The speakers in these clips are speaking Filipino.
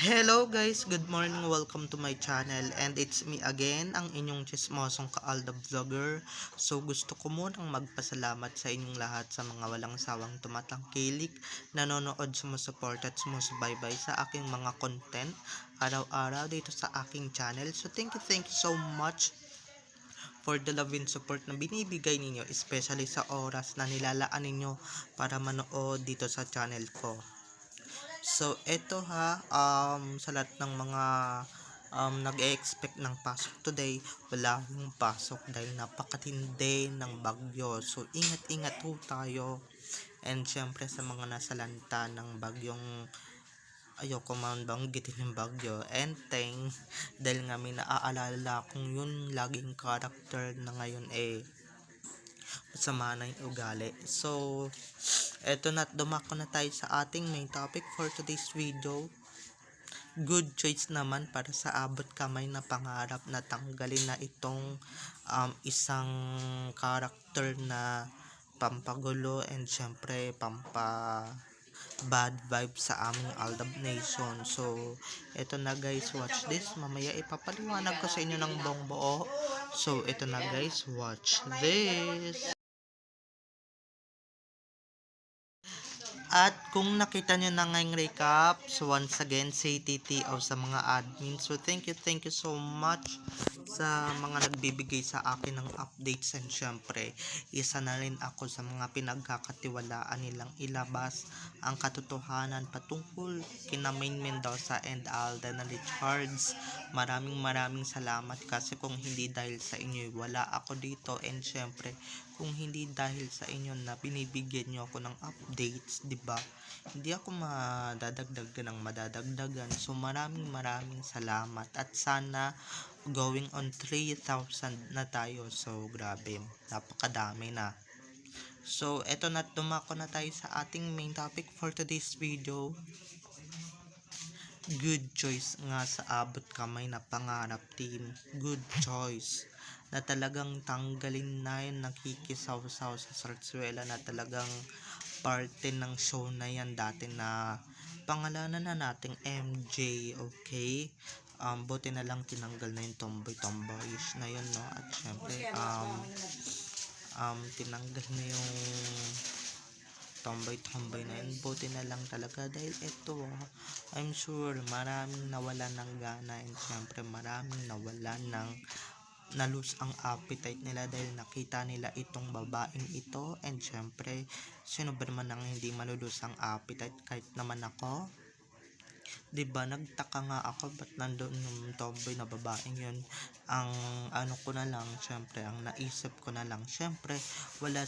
Hello guys, good morning, welcome to my channel and it's me again, ang inyong chismosong Kaalda Vlogger. So gusto ko munang magpasalamat sa inyong lahat sa mga walang sawang tumatangkilik, nanonood, sumusuport at sumusubaybay sa aking mga content araw-araw dito sa aking channel. So thank you so much for the love and support na binibigay ninyo, especially sa oras na nilalaan ninyo para manood dito sa channel ko. So, eto sa lahat ng mga nag-e-expect ng pasok today, wala akong pasok dahil napakatindi ng bagyo. So, ingat-ingat po tayo. And syempre sa mga nasalanta ng bagyong ayoko man banggitin yung bagyo, Enteng, dahil nga may naaalala kung yun laging character na ngayon masama na yung ugali. So, eto na, dumako na tayo sa ating main topic for today's video. Good choice naman para sa abot kamay na pangarap na tanggalin na itong isang character na pampagulo and syempre bad vibe sa aming Aldab Nation. So, eto na guys, watch this. Mamaya ipapaliwanag ko sa inyo ng buong buo. So, eto na guys, watch this. At kung nakita nyo na ngayong recap, so once again, say TTO sa mga admin. So thank you so much sa mga nagbibigay sa akin ng updates and syempre, isa na rin ako sa mga pinagkakatiwalaan nilang ilabas ang katotohanan patungkol kina Main Mendoza and Alden Richards. Maraming salamat kasi kung hindi dahil sa inyo, wala ako dito and syempre, kung hindi dahil sa inyo na binibigyan nyo ako ng updates, di ba? Hindi ako madadagdagan ng madadagdagan. So maraming salamat at sana going on 3,000 na tayo. So grabe, napakadami na. So eto na, dumako na tayo sa ating main topic for today's video. Good choice nga sa abot kamay na pangarap team. Good choice na talagang tanggalin na yung nakikisaw-saw sa sarsuela na talagang parte ng show na yan dati na pangalanan na nating MJ, okay? Buti na lang tinanggal na yung tomboyish na yun, no? At syempre, tinanggal na yung tomboy na yun. Buti na lang talaga dahil ito I'm sure maraming nawalan ng gana and syempre maraming nawalan ng nalus ang appetite nila dahil nakita nila itong babaeng ito and syempre sino ba naman ang hindi malulus ang appetite kahit naman ako, diba? Nagtaka nga ako ba't nandun yung tomboy na babaeng yun. Ang ano ko na lang, syempre ang naisip ko na lang, syempre wala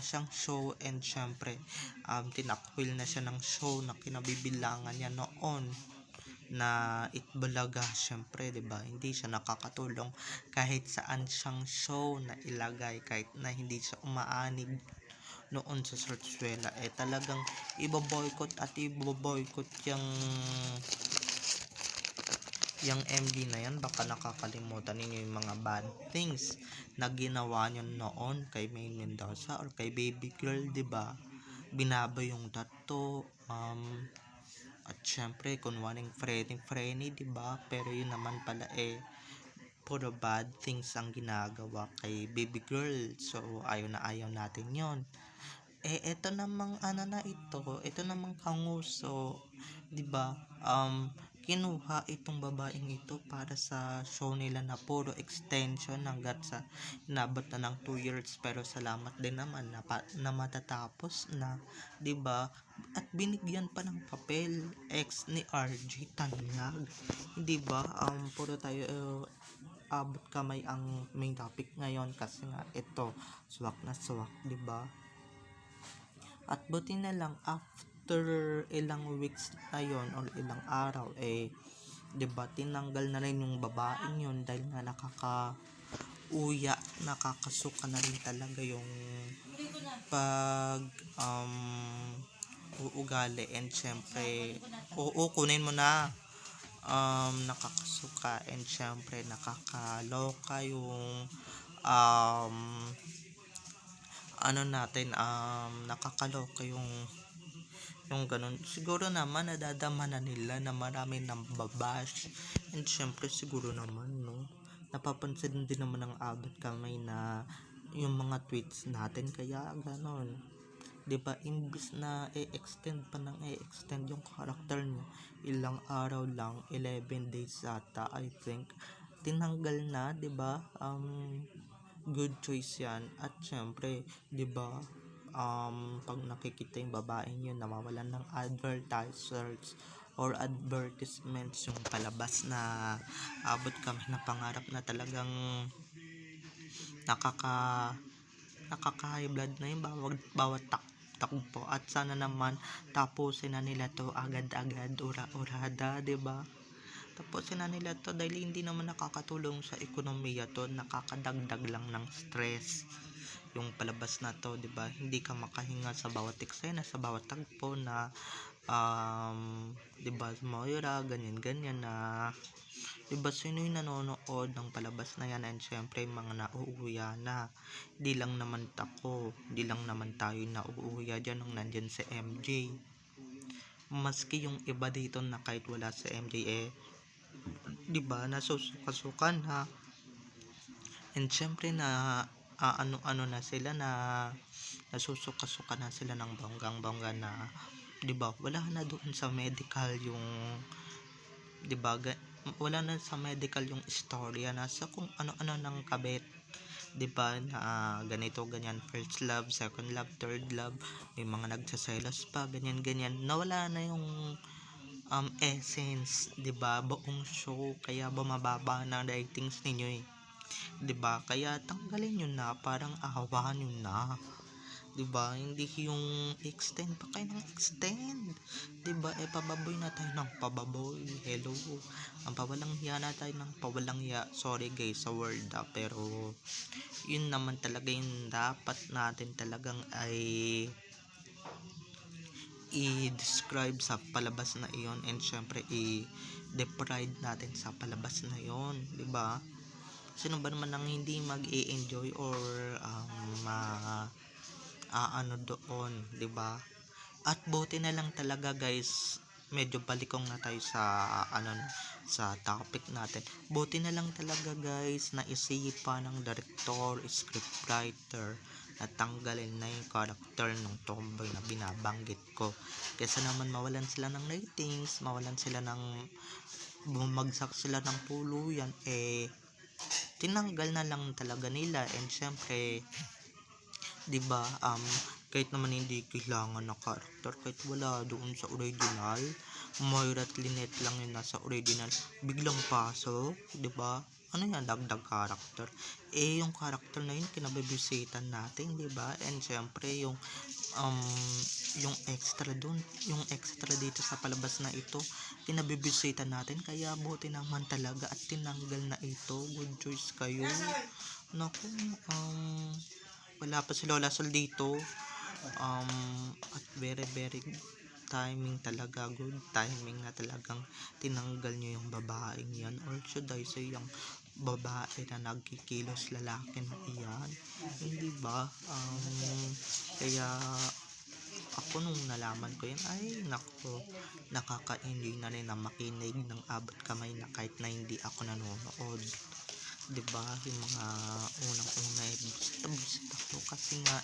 siyang show and syempre tinakwil na siya ng show na kinabibilangan niya noon na Itbulaga, syempre, 'di ba? Hindi siya nakakatulong kahit saan siyang show na ilagay, kahit na hindi siya umaanig noon sa Sortsuela, talagang iboboycott yung MD na yan. Baka nakakalimutan ninyo yung mga bad things na ginawa nyo noon kay Main Mendoza or kay Baby Girl, 'di ba? Binaba yung tattoo, at syempre kunwaring freni, diba? Pero yun naman pala puro bad things ang ginagawa kay baby girl. So ayaw natin yon. Ito namang ito namang kanguso, diba? Kinuha itong babaeng ito para sa show nila na puro extension hanggat sa inabot na ng 2 years, pero salamat din naman na matatapos na, 'di ba? At binigyan pa ng papel ex ni RJ Tanyag, 'di ba? Puro tayo abot kamay ang main topic ngayon kasi nga ito swak na swak, 'di ba? At buti na lang after ilang weeks na yon or ilang araw 'di ba, tinanggal na rin yung babaeng yun dahil nga nakakasuka na rin talaga yung pag uugali and syempre kunin mo na, nakakasuka and syempre nakakaloka yung nakakaloka yung Yung ganun, siguro naman nadadama na nila na marami nang babash. And syempre siguro naman, no, napapansin din naman ng abot kamay na yung mga tweets natin, kaya ganon. 'Di ba, imbis na i-extend pa ng i-extend yung character niya, ilang araw lang, 11 days ata I think, tinanggal na, 'di ba? Good choice 'yan. At syempre, 'di ba, pag nakikita yung babaeng yun nawawalan ng advertisers or advertisements, yung palabas na abot kami na pangarap na talagang nakaka nakaka-high blood na yung bawat takbo. At sana naman tapusin na nila to agad-agad, ura-urada, 'di ba? Tapusin na nila to dahil hindi naman nakakatulong sa ekonomiya to, nakakadagdag lang ng stress yung palabas na to, 'di ba? Hindi ka makahinga sa bawat eksena, sa bawat tagpo na 'di ba, Moira ganyan ganyan na, 'di ba, sino yung nanonood ng palabas na yan? And syempre mga nauuya na, di lang naman di lang naman tayo nauuya dyan nung nandyan si MJ. Maski yung iba dito na kahit wala si MJ, 'di ba, nasusuka-sukan ha. And syempre na ano na sila, na nasusuka-suka na sila ng bonggang-bongga na, 'di ba, wala na doon sa medical yung, 'di ba, wala na sa medical yung istorya, nasa kung ano-ano ng kabit, 'di ba, na ganito ganyan, first love, second love, third love, may mga nagsaselos pa, ganyan ganyan, nawala na yung essence, 'di ba, buong show, kaya bumababa na ratings ninyo 'di ba, kaya tanggalin nyo na, parang ahawahan nyo na, 'di ba, hindi yung extend pa kayo ng extend, 'di ba, pababoy na tayo ng pababoy, hello, ang pawalang hiya na tayo ng pawalang hiya, sorry guys sa word pero yun naman talaga yung dapat natin talagang ay i-describe sa palabas na iyon. And syempre i-depride natin sa palabas na iyon, 'di ba? Sino ba naman ang hindi mag-i-enjoy or ano doon, 'di ba? At buti na lang talaga guys, medyo balikong na tayo sa sa topic natin. Buti na lang talaga guys na isipan ng director, scriptwriter na tanggalin na yung character ng tomboy na binabanggit ko. Kesa naman mawalan sila ng ratings, mawalan sila ng bumagsak sila ng puluyan, tinanggal na lang talaga nila. And syempre, 'di ba, kahit naman hindi kailangan na character, kahit wala doon sa original, Moira at Lynette lang yung nasa original, biglang pasok, 'di ba? Ano yan, dagdag character? Yung character na yun kinabibisitan natin, 'di ba? And syempre yung extra doon, yung extra dito sa palabas na ito, kinabibisitan natin, kaya buti naman talaga at tinanggal na ito. Good choice kayo. Naku, wala pa si Lola Sol dito, at very very timing talaga, good timing na talagang tinanggal nyo yung babaeng yan, or should I say yung babae na nagkikilos lalaki na iyan, hindi ba? Kaya ako nung nalaman ko yan, ay nako, nakaka-enjoy na rin na makinig ng abot kamay na kahit na hindi ako nanonood, 'di ba? Yung mga unang-una busta ako kasi nga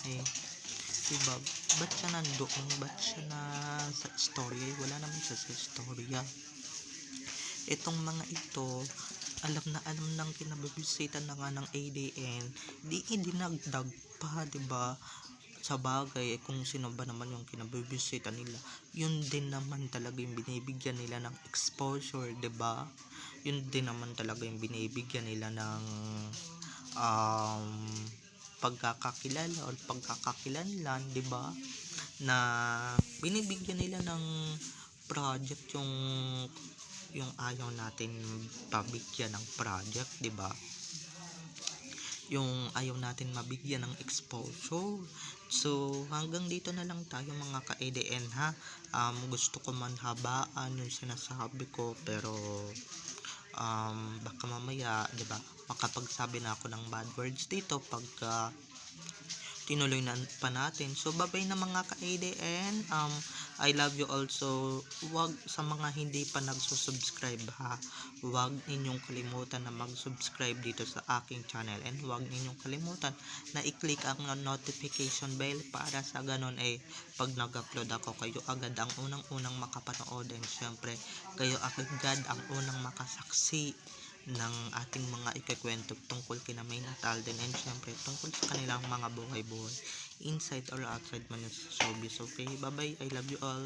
'di ba, ba't siya nandoon, ba't siya na sa istorya, wala naman siya sa istorya. Itong mga ito, alam na alam ng kinabibisitan na nga ng ADN, di dinagdag pa, 'di ba? Sa bagay, kung sino ba naman yung kinabibisita nila, yun din naman talaga yung binibigyan nila ng exposure, 'di ba? Yun din naman talaga yung binibigyan nila ng pagkakakilala or pagkakakilanlan, 'di ba? Na binibigyan nila ng project yung ayaw natin pabigyan ng project, 'di ba? Yung ayaw natin mabigyan ng exposure. So hanggang dito na lang tayo mga ka-ADN ha. Gusto ko man habaan yung sinasabi ko, pero baka mamaya, 'di ba, makapagsabi na ako ng bad words dito pagka tinuloy na pa natin. So bye-bye na mga ka-ADN. I love you also. Wag sa mga hindi pa nagsusubscribe ha. Wag ninyong kalimutan na mag-subscribe dito sa aking channel, and wag ninyong kalimutan na i-click ang notification bell para sa ganon pag nag-upload ako, kayo agad ang unang-unang makapanood, and syempre kayo agad ang unang makasaksi ng ating mga ikakwento tungkol kina May Natal din, and syempre tungkol sa kanilang mga buhay-buhay inside or outside man yun sa showbiz. Okay, bye bye, I love you all.